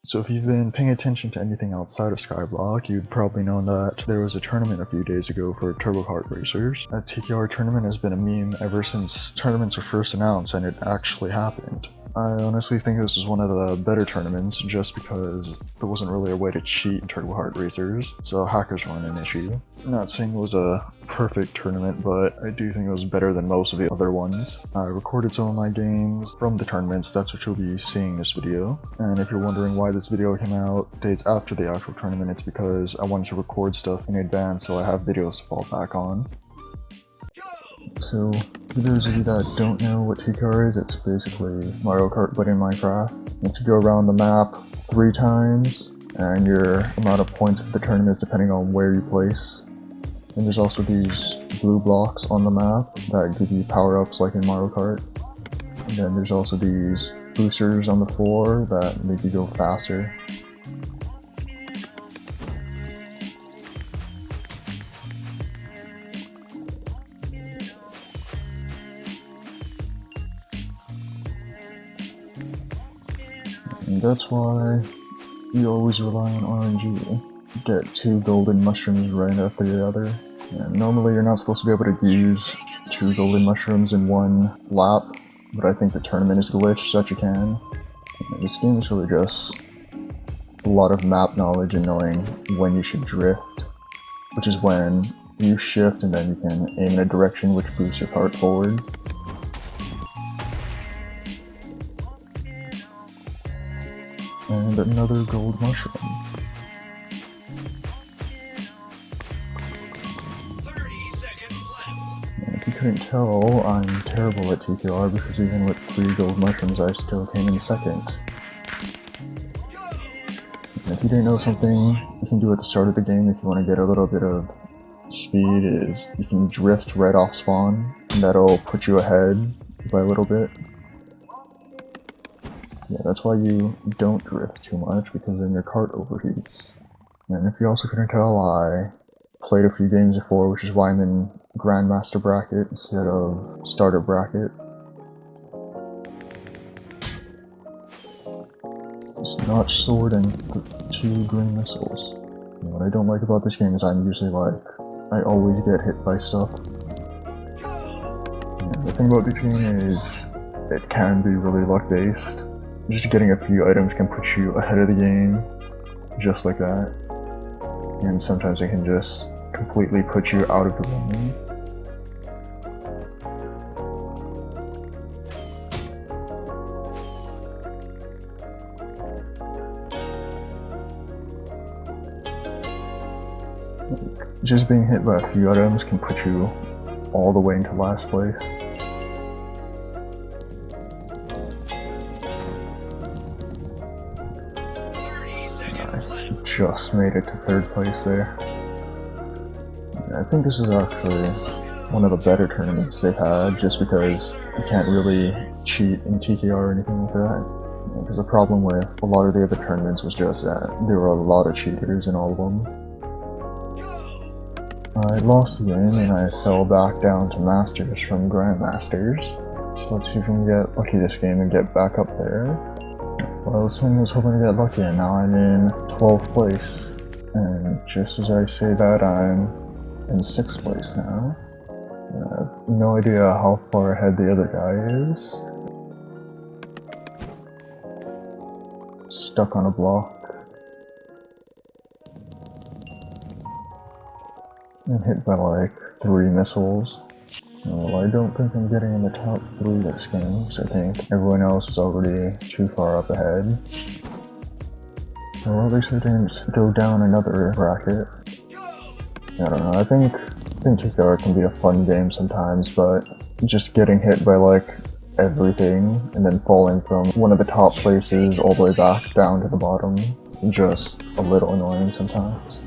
So if you've been paying attention to anything outside of Skyblock, you'd probably know that there was a tournament a few days ago for Turbo Kart Racers. That TKR tournament has been a meme ever since tournaments were first announced and it actually happened. I honestly think this is one of the better tournaments just because there wasn't really a way to cheat in Turbo Kart Racers, so hackers weren't an issue. I'm not saying it was a perfect tournament, but I do think it was better than most of the other ones. I recorded some of my games from the tournaments, that's what you'll be seeing in this video. And if you're wondering why this video came out days after the actual tournament, it's because I wanted to record stuff in advance so I have videos to fall back on. So, for those of you that don't know what TKR is, it's basically Mario Kart but in Minecraft. You have to go around the map 3 times, and your amount of points for the tournament is depending on where you place. And there's also these blue blocks on the map that give you power-ups like in Mario Kart. And then there's also these boosters on the floor that make you go faster. And that's why you always rely on RNG. Get 2 golden mushrooms right after the other. And normally you're not supposed to be able to use 2 golden mushrooms in 1 lap, but I think the tournament is glitched so that you can. And this game is really just a lot of map knowledge and knowing when you should drift, which is when you shift and then you can aim in a direction which boosts your kart forward. And another gold mushroom. 30 seconds left. And if you couldn't tell, I'm terrible at TKR because even with 3 gold mushrooms I still came in second. And if you didn't know something you can do at the start of the game if you want to get a little bit of speed is you can drift right off spawn, and that'll put you ahead by a little bit. Yeah, that's why you don't drift too much, because then your kart overheats. And if you also couldn't tell, I played a few games before, which is why I'm in Grandmaster bracket instead of Starter bracket. It's Notch Sword and 2 green missiles. And what I don't like about this game is I'm usually like, I always get hit by stuff. And the thing about this game is, it can be really luck based. Just getting a few items can put you ahead of the game, just like that. And sometimes it can just completely put you out of the game. Just being hit by a few items can put you all the way into last place. Just made it to 3rd place there. I think this is actually one of the better tournaments they've had, just because you can't really cheat in TKR or anything like that. Because the problem with a lot of the other tournaments was just that there were a lot of cheaters in all of them. I lost the game and I fell back down to Masters from Grandmasters. So let's see if we can get lucky this game and get back up there. Well, this one was hoping to get lucky, and now I'm in 12th place. And just as I say that, I'm in 6th place now. I have no idea how far ahead the other guy is. Stuck on a block. And hit by like 3 missiles. Well, I don't think I'm getting in the top 3 this game, so I think everyone else is already too far up ahead. Well, at least I didn't go down another bracket. I don't know, I think TKR can be a fun game sometimes, but just getting hit by like everything and then falling from one of the top places all the way back down to the bottom is just a little annoying sometimes.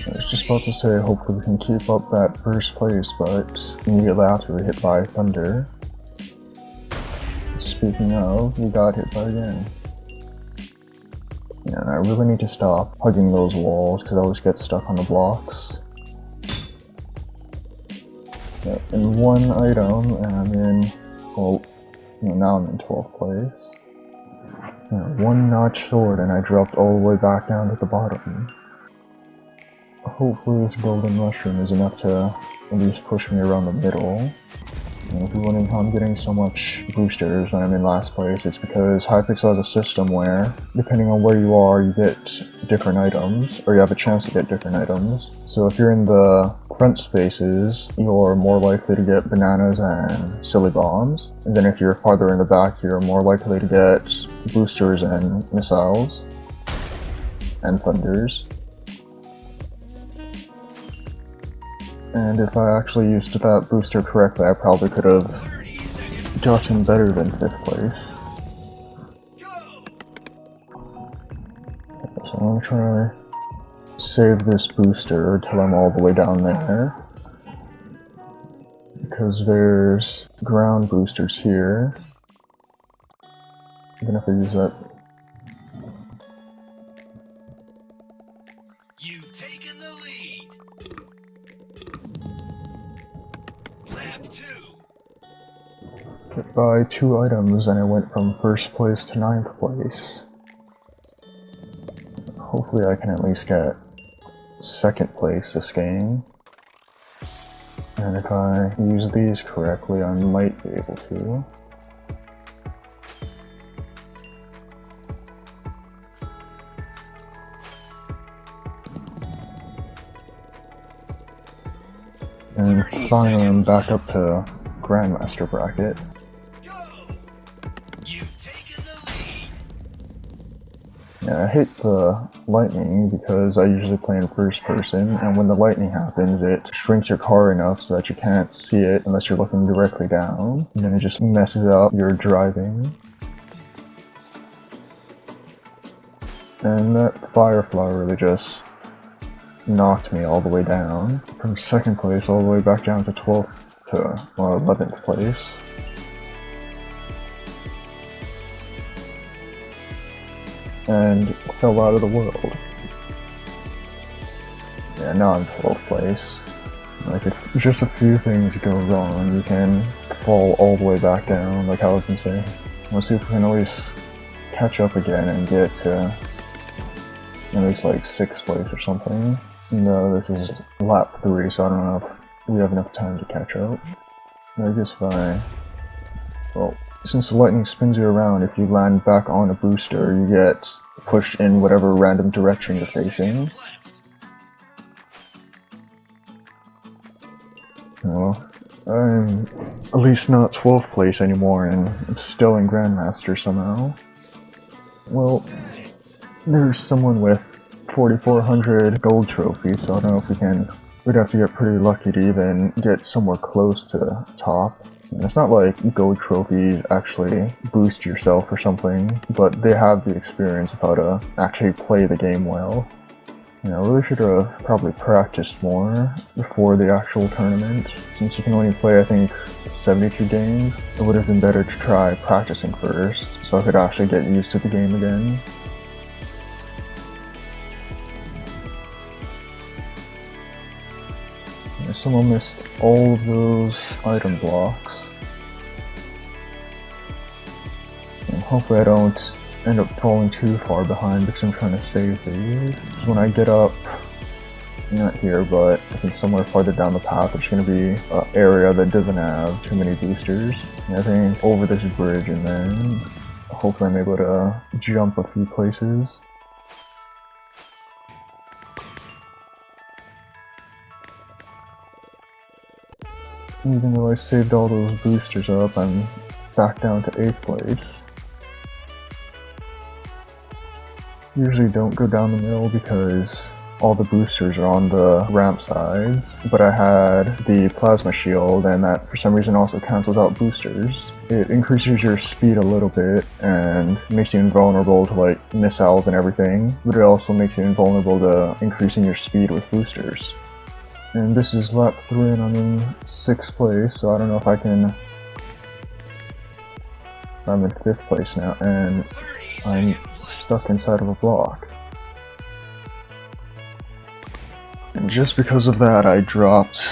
I was just about to say hopefully we can keep up that 1st place, but immediately after we hit by thunder. Speaking of, we got hit by again. Yeah, and I really need to stop hugging those walls because I always get stuck on the blocks. Yeah, in 1 item and I'm in, well, now I'm in 12th place. One notch forward and I dropped all the way back down to the bottom. Hopefully this golden mushroom is enough to at least push me around the middle. If you're wondering how I'm getting so much boosters when I'm in last place, it's because Hypixel has a system where, depending on where you are, you get different items, or you have a chance to get different items. So if you're in the front spaces, you're more likely to get bananas and silly bombs. And then if you're farther in the back, you're more likely to get boosters and missiles and thunders. And if I actually used that booster correctly, I probably could have 30 seconds. gotten better than 5th place. So I'm gonna try to save this booster until I'm all the way down there. Because there's ground boosters here. Even if I use that. You've taken the lead. Lap 2. Get by 2 items and I went from 1st place to 9th place. Hopefully I can at least get 2nd place this game. And if I use these correctly, I might be able to. And finally I'm back up to Grandmaster bracket. You've taken the lead. Yeah, I hate the lightning because I usually play in first person, and when the lightning happens, it shrinks your car enough so that you can't see it unless you're looking directly down, and then it just messes up your driving. And that firefly really just knocked me all the way down. From 2nd place all the way back down to 12th to, well, 11th place. And fell out of the world. Yeah, now I'm 12th place. Like, if just a few things go wrong, you can fall all the way back down, like how I can say. Let's see if we can at least catch up again and get to at least like 6th place or something. No, this is lap 3, so I don't know if we have enough time to catch up. I guess if I... Well, since the lightning spins you around, if you land back on a booster, you get pushed in whatever random direction you're facing. Well, I'm at least not 12th place anymore, and I'm still in Grandmaster somehow. Well, there's someone with 4,400 gold trophies, so I don't know if we'd have to get pretty lucky to even get somewhere close to top. And it's not like gold trophies actually boost yourself or something, but they have the experience of how to actually play the game well. You know, I really should have probably practiced more before the actual tournament. Since you can only play, I think, 72 games, it would have been better to try practicing first, so I could actually get used to the game again. Someone missed all of those item blocks. And hopefully I don't end up falling too far behind because I'm trying to save these. Because when I get up, not here, but I think somewhere farther down the path, there's going to be an area that doesn't have too many boosters. And I think over this bridge, and then hopefully I'm able to jump a few places. Even though I saved all those boosters up, I'm back down to 8th place. Usually don't go down the middle because all the boosters are on the ramp sides, but I had the plasma shield, and that for some reason also cancels out boosters. It increases your speed a little bit and makes you invulnerable to like missiles and everything, but it also makes you invulnerable to increasing your speed with boosters. And this is lap 3 and I'm in 6th place, so I don't know if I can... I'm in 5th place now, and I'm stuck inside of a block. And just because of that, I dropped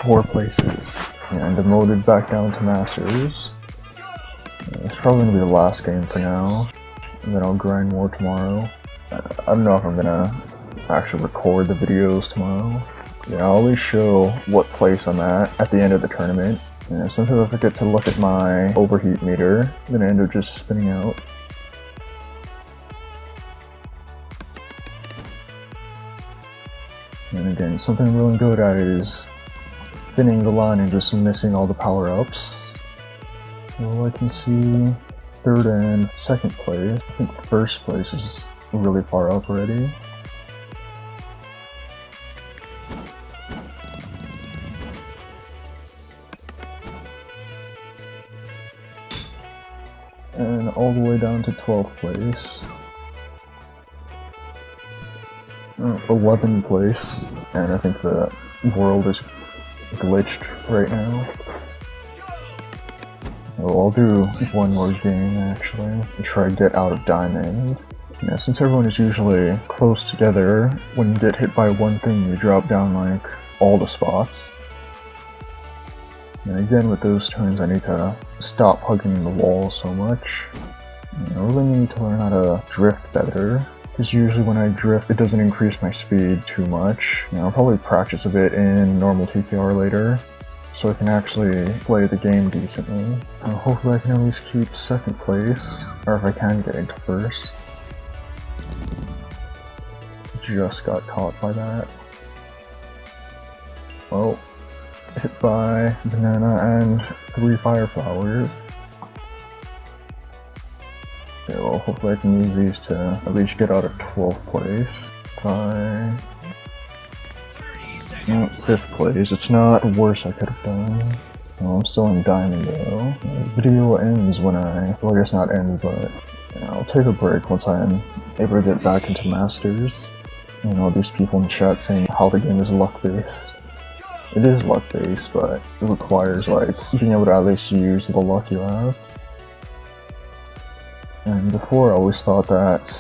4 places and demoted back down to Masters. It's probably going to be the last game for now. and then I'll grind more tomorrow. I don't know if I'm gonna actually record the videos tomorrow. Yeah, I'll always show what place I'm at the end of the tournament. And sometimes I forget to look at my overheat meter, then I end up just spinning out. And again, something I'm really good at is spinning the line and just missing all the power-ups. Well, I can see 3rd and 2nd place. I think 1st place is really far up already. And all the way down to 12th place. 11th place, and I think the world is glitched right now. Well, I'll do one more game actually, to try to get out of diamond. Yeah, since everyone is usually close together, when you get hit by one thing you drop down like all the spots. And again with those turns I need to stop hugging the wall so much. I really need to learn how to drift better, because usually when I drift it doesn't increase my speed too much. I'll probably practice a bit in normal TKR later, so I can actually play the game decently. Hopefully I can at least keep 2nd place, or if I can get into 1st. Just got caught by that. Well, hit by banana and 3 fire flowers. Okay, well hopefully I can use these to at least get out of 12th place. By 5th place. It's not the worst I could have done. Well, I'm still in diamond though. The video ends when well I guess not end, but I'll take a break once I'm able to get back into masters. These people in chat saying how the game is luck-based. It is luck-based, but it requires like being able to at least use the luck you have. And before I always thought that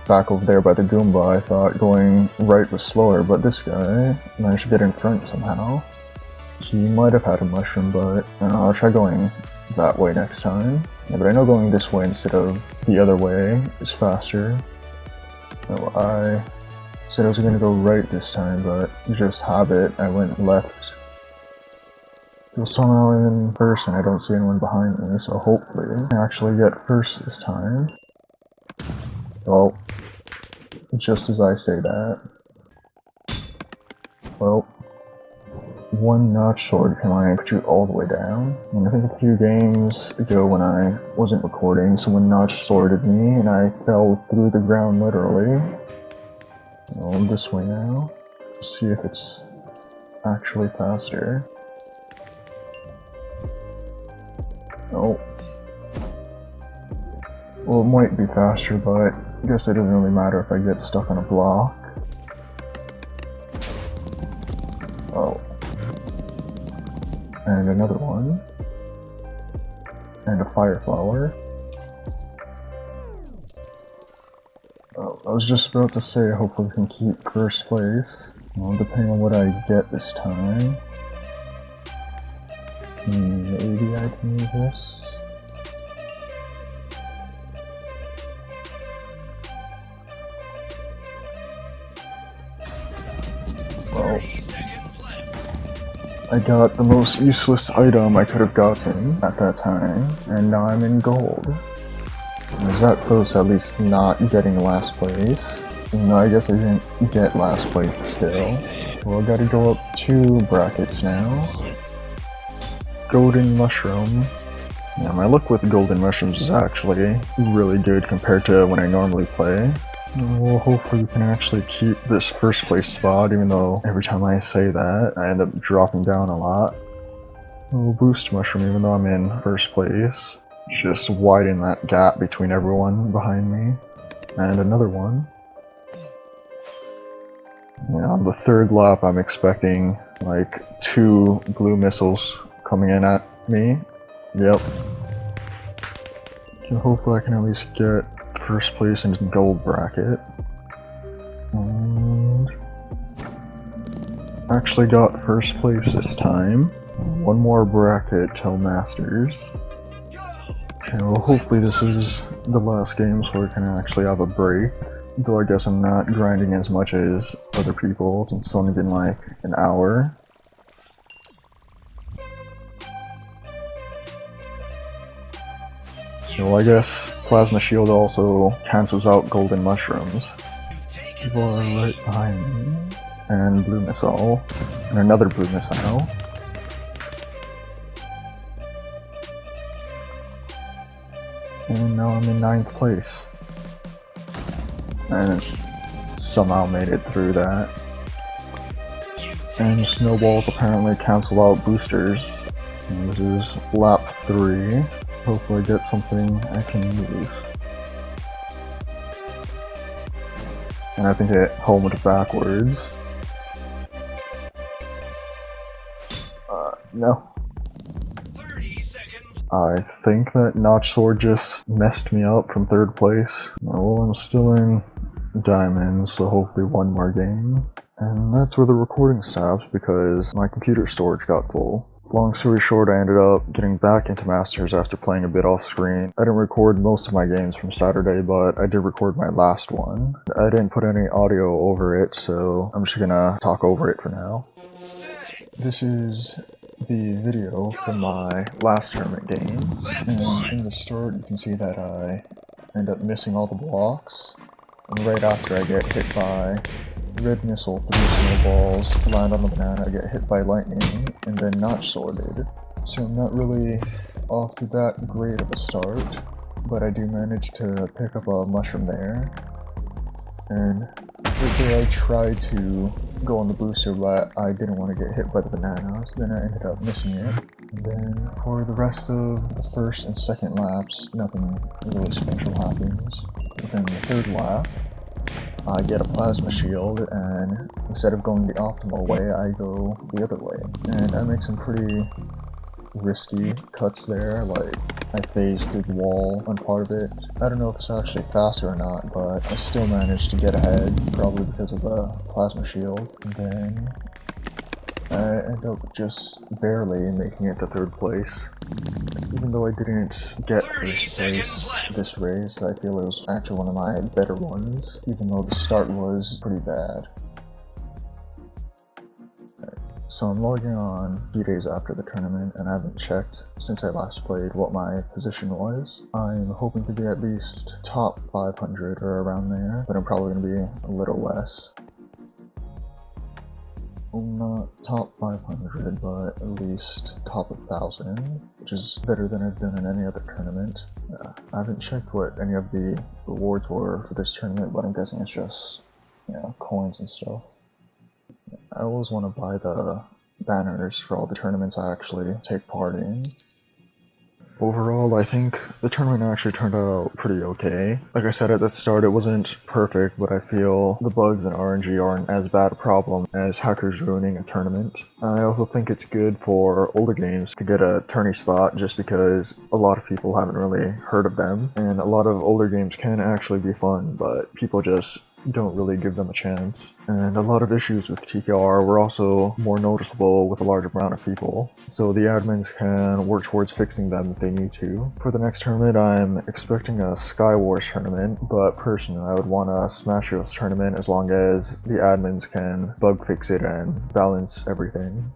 back over there by the Goomba, I thought going right was slower, but this guy managed to get in front somehow. He might have had a mushroom, but I'll try going that way next time. Yeah, but I know going this way instead of the other way is faster. So I said I was going to go right this time, but just habit, I went left. So somehow I'm in 1st and I don't see anyone behind me, so hopefully I can actually get 1st this time. Well, just as I say that. Well, one notch sword can I put you all the way down. And I think a few games ago when I wasn't recording, someone notch sworded me and I fell through the ground literally. Well, this way now. See if it's actually faster. Oh. Well, it might be faster, but I guess it doesn't really matter if I get stuck on a block. Oh. And another one. And a fire flower. Oh, I was just about to say hopefully we can keep 1st place. Well, depending on what I get this time. Maybe I can use this. Well, I got the most useless item I could have gotten at that time, and now I'm in gold. I was that close at least not getting last place. Even though I guess I didn't get last place still. Well, I gotta go up 2 brackets now. Golden mushroom. Yeah, my luck with golden mushrooms is actually really good compared to when I normally play. Well, hopefully we can actually keep this 1st place spot, even though every time I say that, I end up dropping down a lot. Well, boost mushroom, even though I'm in 1st place. Just widen that gap between everyone behind me. And another one. Yeah, on the 3rd lap I'm expecting like 2 blue missiles coming in at me. Yep. So hopefully I can at least get 1st place in gold bracket. And actually got 1st place this time. One more bracket till masters. Okay, well hopefully this is the last game so I can actually have a break. Though I guess I'm not grinding as much as other people since it's only been like an hour. So I guess Plasma Shield also cancels out golden mushrooms. People are right behind me. And blue missile. And another blue missile. And now I'm in 9th place. And somehow made it through that. And snowballs apparently cancel out boosters. And this is lap 3. Hopefully I get something I can use. And I think it homed backwards. No. 30 seconds. I think that Notch Sword just messed me up from 3rd place. Well, I'm still in Diamonds, so hopefully one more game. And that's where the recording stops because my computer storage got full. Long story short, I ended up getting back into Masters after playing a bit off screen. I didn't record most of my games from Saturday, but I did record my last one. I didn't put any audio over it, so I'm just gonna talk over it for now. This is the video from my last tournament game, and in the start you can see that I end up missing all the blocks, and right after I get hit by red missile, 3 snowballs, land on the banana, I get hit by lightning, and then Notch Sworded. So I'm not really off to that great of a start, but I do manage to pick up a mushroom there, and right there I tried to go on the booster, but I didn't want to get hit by the banana, so then I ended up missing it. And then for the rest of the 1st and 2nd laps, nothing really special happens. Within the 3rd lap, I get a plasma shield, and instead of going the optimal way, I go the other way. And I make some pretty risky cuts there, like I phased through the wall on part of it. I don't know if it's actually faster or not, but I still managed to get ahead, probably because of the plasma shield. And then I end up just barely making it to 3rd place. Even though I didn't get 1st place this race, I feel it was actually one of my better ones, even though the start was pretty bad. So I'm logging on a few days after the tournament, and I haven't checked since I last played what my position was. I'm hoping to be at least top 500 or around there, but I'm probably going to be a little less. Well, not top 500, but at least top 1,000, which is better than I've done in any other tournament. I haven't checked what any of the rewards were for this tournament, but I'm guessing it's just, you know, coins and stuff. I always want to buy the banners for all the tournaments I actually take part in. Overall, I think the tournament actually turned out pretty okay. Like I said at the start, it wasn't perfect, but I feel the bugs and RNG aren't as bad a problem as hackers ruining a tournament. I also think it's good for older games to get a tourney spot just because a lot of people haven't really heard of them, and a lot of older games can actually be fun, but people just don't really give them a chance. And a lot of issues with TKR were also more noticeable with a large amount of people, so the admins can work towards fixing them if they need to. For the next tournament, I'm expecting a Sky Wars tournament, but personally I would want a Smash Bros tournament as long as the admins can bug fix it and balance everything.